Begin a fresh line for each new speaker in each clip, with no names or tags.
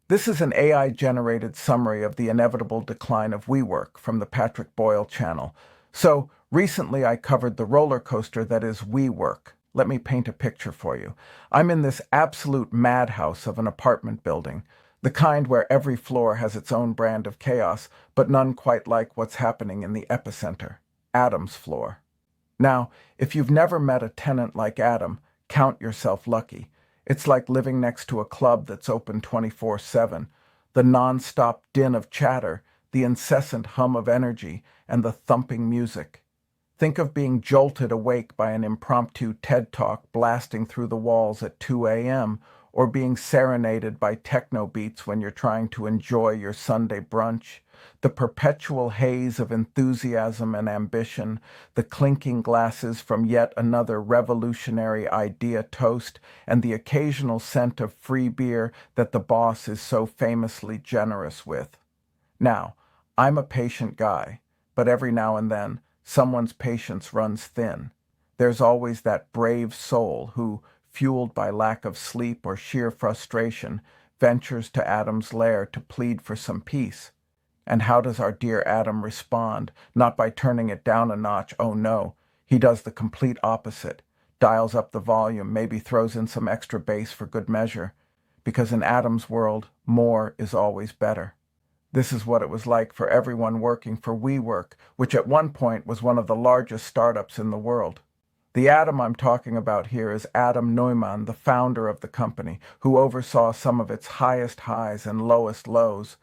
This is an AI-generated summary of the inevitable decline of WeWork from the Patrick Boyle channel. So, recently I covered the roller coaster that is WeWork. Let me paint a picture for you. I'm in this absolute madhouse of an apartment building, the kind where every floor has its own brand of chaos, but none quite like what's happening in the epicenter, Adam's floor. Now, if you've never met a tenant like Adam, count yourself lucky. It's like living next to a club that's open 24/7. The non-stop din of chatter, the incessant hum of energy, and the thumping music. Think of being jolted awake by an impromptu TED Talk blasting through the walls at 2 a.m., or being serenaded by techno beats when you're trying to enjoy your Sunday brunch. The perpetual haze of enthusiasm and ambition, the clinking glasses from yet another revolutionary idea toast, and the occasional scent of free beer that the boss is so famously generous with. Now, I'm a patient guy, but every now and then, someone's patience runs thin. There's always that brave soul who, fueled by lack of sleep or sheer frustration, ventures to Adam's lair to plead for some peace. And how does our dear Adam respond? Not by turning it down a notch, oh no. He does the complete opposite. Dials up the volume, maybe throws in some extra bass for good measure. Because in Adam's world, more is always better. This is what it was like for everyone working for WeWork, which at one point was one of the largest startups in the world. The Adam I'm talking about here is Adam Neumann, the founder of the company, who oversaw some of its highest highs and lowest lows.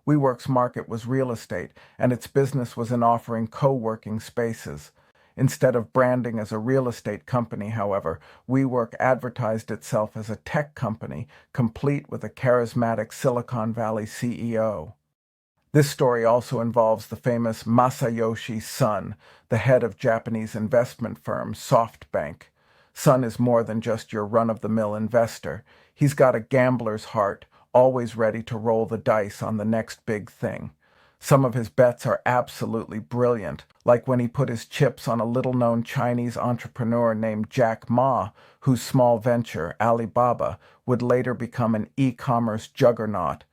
WeWork's market was real estate, and its business was in offering co-working spaces. Instead of branding as a real estate company, however, WeWork advertised itself as a tech company, complete with a charismatic Silicon Valley CEO. This story also involves the famous Masayoshi Son, the head of Japanese investment firm SoftBank. Son is more than just your run-of-the-mill investor. He's got a gambler's heart, always ready to roll the dice on the next big thing. Some of his bets are absolutely brilliant, like when he put his chips on a little-known Chinese entrepreneur named Jack Ma, whose small venture, Alibaba, would later become an e-commerce juggernaut.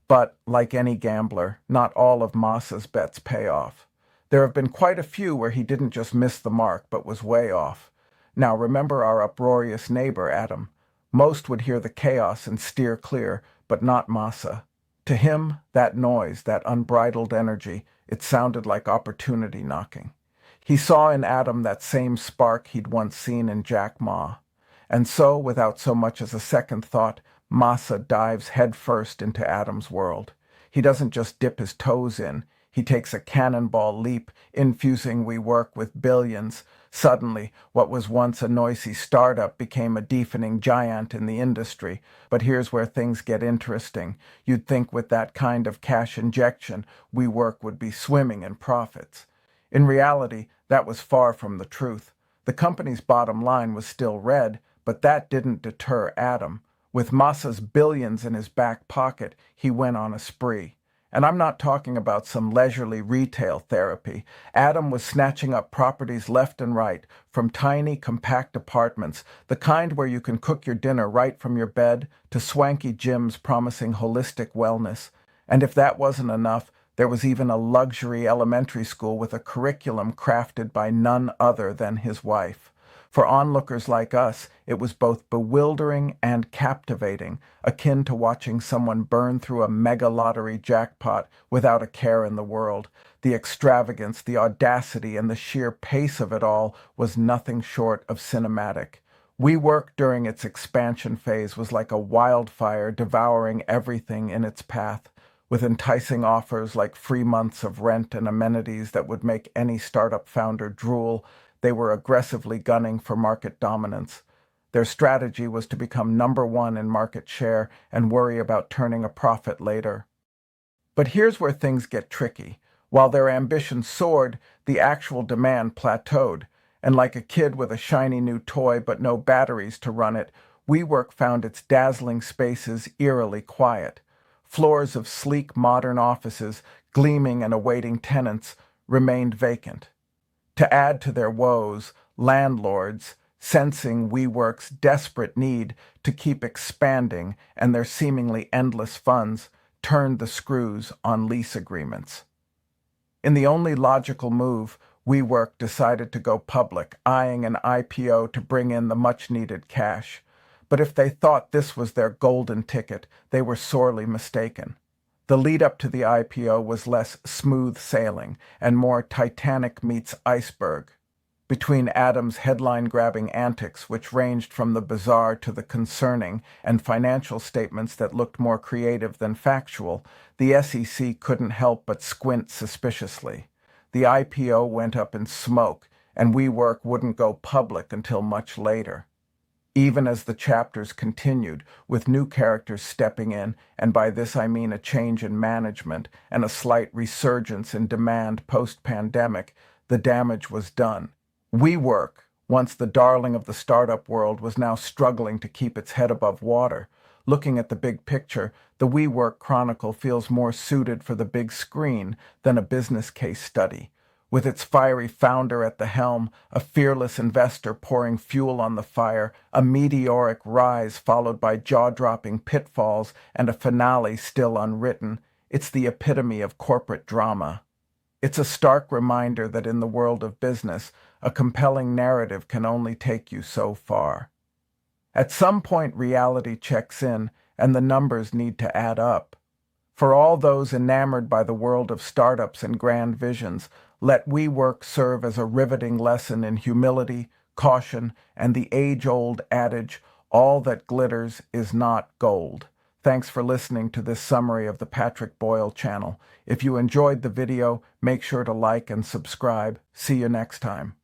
But, like any gambler, not all of Masa's bets pay off. There have been quite a few where he didn't just miss the mark, but was way off. Now, remember our uproarious neighbor, Adam. Most would hear the chaos and steer clear, but not Masa. To him, that noise, that unbridled energy, it sounded like opportunity knocking. He saw in Adam that same spark he'd once seen in Jack Ma. And so, without so much as a second thought, Masa dives headfirst into Adam's world. He doesn't just dip his toes in. He takes a cannonball leap, infusing WeWork with billions. Suddenly, what was once a noisy startup became a deafening giant in the industry. But here's where things get interesting. You'd think with that kind of cash injection, WeWork would be swimming in profits. In reality, that was far from the truth. The company's bottom line was still red, but that didn't deter Adam. With Masa's billions in his back pocket, he went on a spree. And I'm not talking about some leisurely retail therapy. Adam was snatching up properties left and right, from tiny, compact apartments, the kind where you can cook your dinner right from your bed, to swanky gyms promising holistic wellness. And if that wasn't enough, there was even a luxury elementary school with a curriculum crafted by none other than his wife. For onlookers like us, it was both bewildering and captivating, akin to watching someone burn through a mega lottery jackpot without a care in the world. The extravagance, the audacity, and the sheer pace of it all was nothing short of cinematic. WeWork during its expansion phase was like a wildfire devouring everything in its path, with enticing offers like free months of rent and amenities that would make any startup founder drool. They were aggressively gunning for market dominance. Their strategy was to become number one in market share and worry about turning a profit later. But here's where things get tricky. While their ambition soared, the actual demand plateaued, and like a kid with a shiny new toy but no batteries to run it, WeWork found its dazzling spaces eerily quiet. Floors of sleek modern offices, gleaming and awaiting tenants, remained vacant. To add to their woes, landlords, sensing WeWork's desperate need to keep expanding and their seemingly endless funds, turned the screws on lease agreements. In the only logical move, WeWork decided to go public, eyeing an IPO to bring in the much-needed cash. But if they thought this was their golden ticket, they were sorely mistaken. The lead-up to the IPO was less smooth sailing and more Titanic meets iceberg. Between Adam's headline-grabbing antics, which ranged from the bizarre to the concerning, and financial statements that looked more creative than factual, the SEC couldn't help but squint suspiciously. The IPO went up in smoke, and WeWork wouldn't go public until much later. Even as the chapters continued, with new characters stepping in, and by this I mean a change in management and a slight resurgence in demand post-pandemic, the damage was done. WeWork, once the darling of the startup world, was now struggling to keep its head above water. Looking at the big picture, the WeWork Chronicle feels more suited for the big screen than a business case study. With its fiery founder at the helm, a fearless investor pouring fuel on the fire, a meteoric rise followed by jaw-dropping pitfalls, and a finale still unwritten, it's the epitome of corporate drama. It's a stark reminder that in the world of business, a compelling narrative can only take you so far. At some point, reality checks in, and the numbers need to add up. For all those enamored by the world of startups and grand visions, let WeWork serve as a riveting lesson in humility, caution, and the age-old adage, all that glitters is not gold. Thanks for listening to this summary of the Patrick Boyle channel. If you enjoyed the video, make sure to like and subscribe. See you next time.